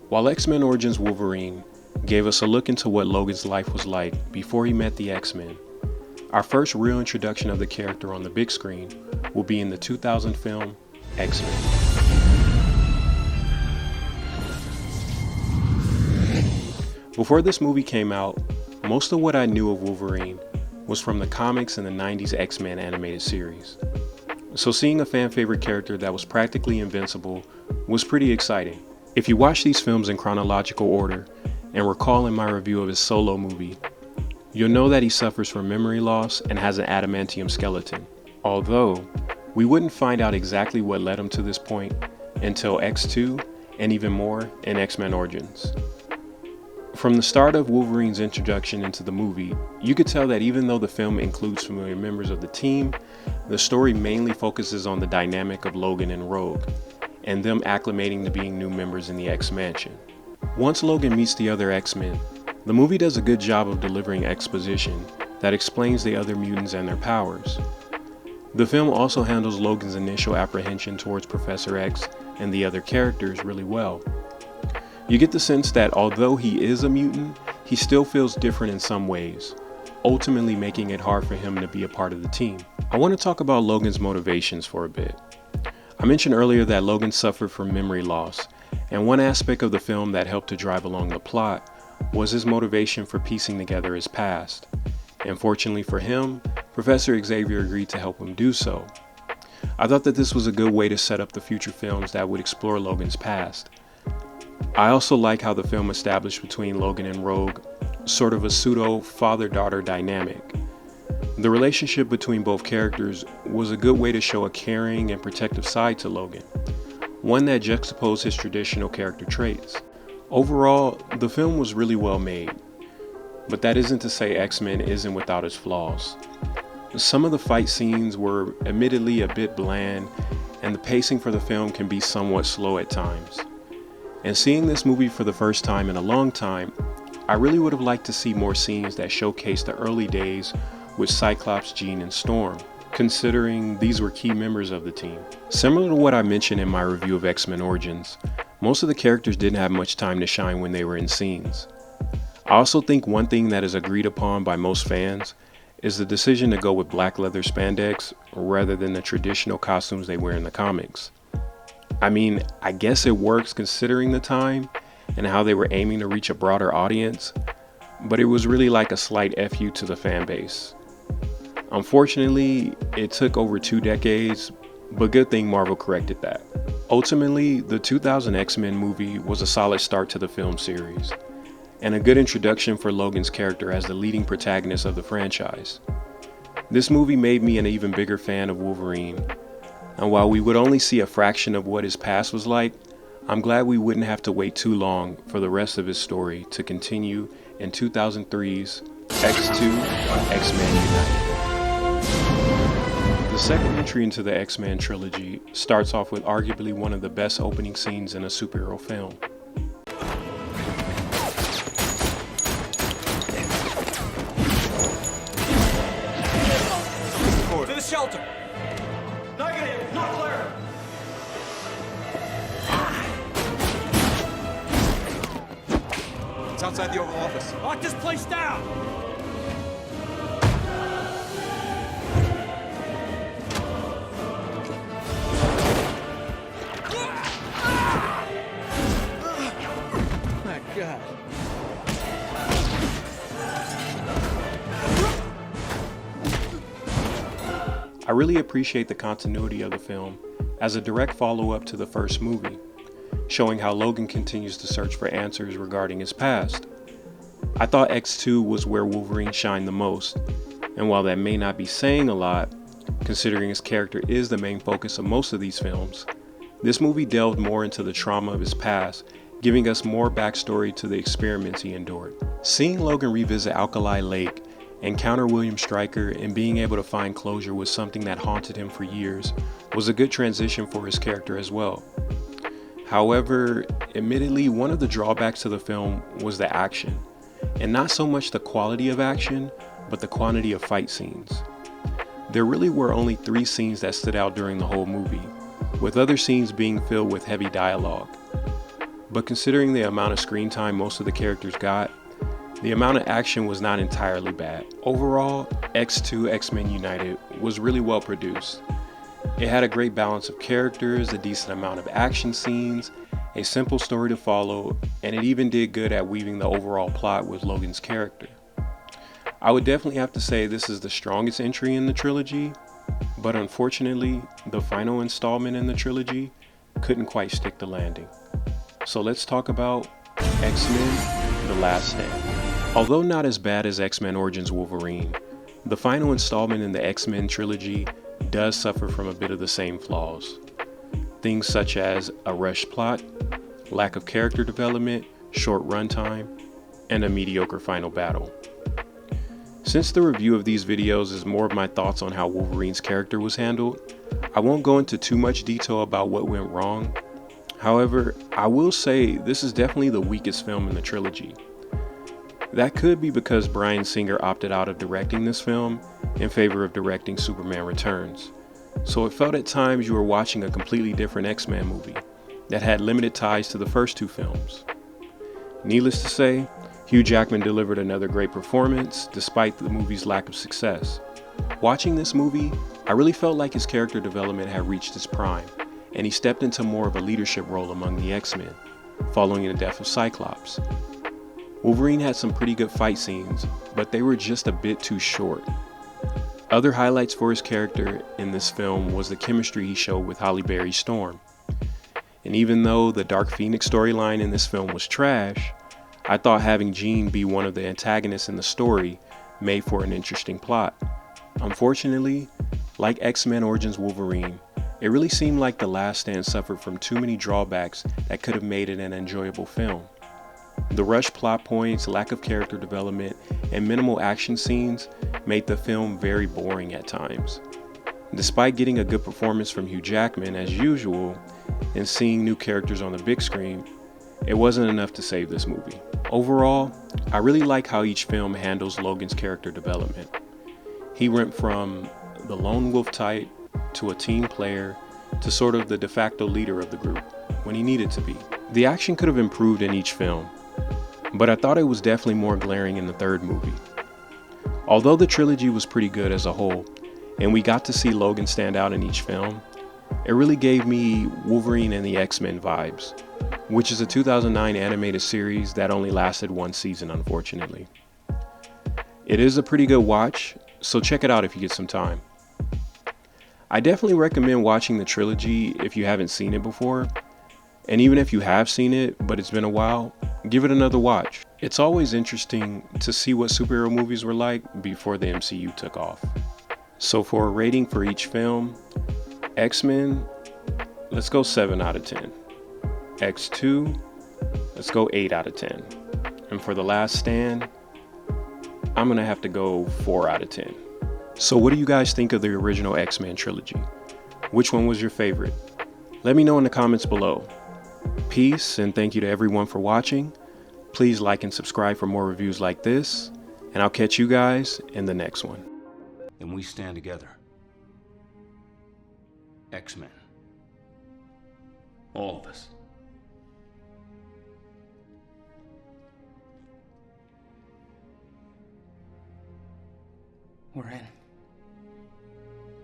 While X-Men Origins Wolverine gave us a look into what Logan's life was like before he met the X-Men, our first real introduction of the character on the big screen will be in the 2000 film X-Men. Before this movie came out, most of what I knew of Wolverine was from the comics and the 90s X-Men animated series. So seeing a fan favorite character that was practically invincible was pretty exciting. If you watch these films in chronological order and recall in my review of his solo movie, you'll know that he suffers from memory loss and has an adamantium skeleton. Although, we wouldn't find out exactly what led him to this point until X2 and even more in X-Men Origins. From the start of Wolverine's introduction into the movie, you could tell that even though the film includes familiar members of the team, the story mainly focuses on the dynamic of Logan and Rogue, and them acclimating to being new members in the X-Mansion. Once Logan meets the other X-Men, the movie does a good job of delivering exposition that explains the other mutants and their powers. The film also handles Logan's initial apprehension towards Professor X and the other characters really well. You get the sense that although he is a mutant, he still feels different in some ways, ultimately making it hard for him to be a part of the team. I want to talk about Logan's motivations for a bit. I mentioned earlier that Logan suffered from memory loss, and one aspect of the film that helped to drive along the plot was his motivation for piecing together his past. And fortunately for him, Professor Xavier agreed to help him do so. I thought that this was a good way to set up the future films that would explore Logan's past. I also like how the film established between Logan and Rogue sort of a pseudo father-daughter dynamic. The relationship between both characters was a good way to show a caring and protective side to Logan, one that juxtaposed his traditional character traits. Overall, the film was really well made, but that isn't to say X-Men isn't without its flaws. Some of the fight scenes were admittedly a bit bland, and the pacing for the film can be somewhat slow at times. And seeing this movie for the first time in a long time, I really would have liked to see more scenes that showcase the early days with Cyclops, Jean, and Storm, considering these were key members of the team. Similar to what I mentioned in my review of X-Men Origins, most of the characters didn't have much time to shine when they were in scenes. I also think one thing that is agreed upon by most fans is the decision to go with black leather spandex rather than the traditional costumes they wear in the comics. I mean, I guess it works considering the time and how they were aiming to reach a broader audience, but it was really like a slight FU to the fan base. Unfortunately, it took over 2 decades, but good thing Marvel corrected that. Ultimately, the 2000 X-Men movie was a solid start to the film series, and a good introduction for Logan's character as the leading protagonist of the franchise. This movie made me an even bigger fan of Wolverine, and while we would only see a fraction of what his past was like, I'm glad we wouldn't have to wait too long for the rest of his story to continue in 2003's X2 X-Men United. The second entry into the X-Men Trilogy starts off with arguably one of the best opening scenes in a superhero film. To the shelter! Negative! Not clear! It's outside the Oval Office. Lock this place down! My God. I really appreciate the continuity of the film as a direct follow-up to the first movie, showing how Logan continues to search for answers regarding his past. I thought X2 was where Wolverine shined the most, and while that may not be saying a lot, considering his character is the main focus of most of these films, this movie delved more into the trauma of his past, giving us more backstory to the experiments he endured. Seeing Logan revisit Alkali Lake, encounter William Stryker, and being able to find closure with something that haunted him for years was a good transition for his character as well. However, admittedly, one of the drawbacks to the film was the action, and not so much the quality of action, but the quantity of fight scenes. There really were only 3 scenes that stood out during the whole movie, with other scenes being filled with heavy dialogue. but considering the amount of screen time most of the characters got, the amount of action was not entirely bad. Overall, X2 X-Men United was really well produced. It had a great balance of characters, a decent amount of action scenes, a simple story to follow, and it even did good at weaving the overall plot with Logan's character. I would definitely have to say this is the strongest entry in the trilogy, but unfortunately, the final installment in the trilogy couldn't quite stick the landing. So let's talk about X-Men: The Last Stand. Although not as bad as X-Men Origins Wolverine, the final installment in the X-Men trilogy does suffer from a bit of the same flaws. Things such as a rushed plot, lack of character development, short runtime, and a mediocre final battle. Since the review of these videos is more of my thoughts on how Wolverine's character was handled, I won't go into too much detail about what went wrong. However, I will say this is definitely the weakest film in the trilogy. That could be because Bryan Singer opted out of directing this film in favor of directing Superman Returns. So it felt at times you were watching a completely different X-Men movie that had limited ties to the first two films. Needless to say, Hugh Jackman delivered another great performance despite the movie's lack of success. Watching this movie, I really felt like his character development had reached its prime, and he stepped into more of a leadership role among the X-Men, following the death of Cyclops. Wolverine had some pretty good fight scenes, but they were just a bit too short. Other highlights for his character in this film was the chemistry he showed with Halle Berry's Storm. And even though the Dark Phoenix storyline in this film was trash, I thought having Jean be one of the antagonists in the story made for an interesting plot. Unfortunately, like X-Men Origins Wolverine, it really seemed like The Last Stand suffered from too many drawbacks that could have made it an enjoyable film. The rushed plot points, lack of character development, and minimal action scenes made the film very boring at times. Despite getting a good performance from Hugh Jackman as usual, and seeing new characters on the big screen, it wasn't enough to save this movie. Overall, I really like how each film handles Logan's character development. He went from the lone wolf type to a team player to sort of the de facto leader of the group when he needed to be. The action could have improved in each film, but I thought it was definitely more glaring in the third movie. Although the trilogy was pretty good as a whole, and we got to see Logan stand out in each film, it really gave me Wolverine and the X-Men vibes, which is a 2009 animated series that only lasted one season, unfortunately. It is a pretty good watch, so check it out if you get some time. I definitely recommend watching the trilogy if you haven't seen it before, and even if you have seen it but it's been a while, give it another watch. It's always interesting to see what superhero movies were like before the MCU took off. So for a rating for each film, X-Men, let's go 7 out of 10. X2, let's go 8 out of 10. And for The Last Stand, I'm gonna have to go 4 out of 10. So what do you guys think of the original X-Men trilogy? Which one was your favorite? Let me know in the comments below. Peace, and thank you to everyone for watching. Please like and subscribe for more reviews like this, and I'll catch you guys in the next one. And we stand together. X-Men. All of us. We're in.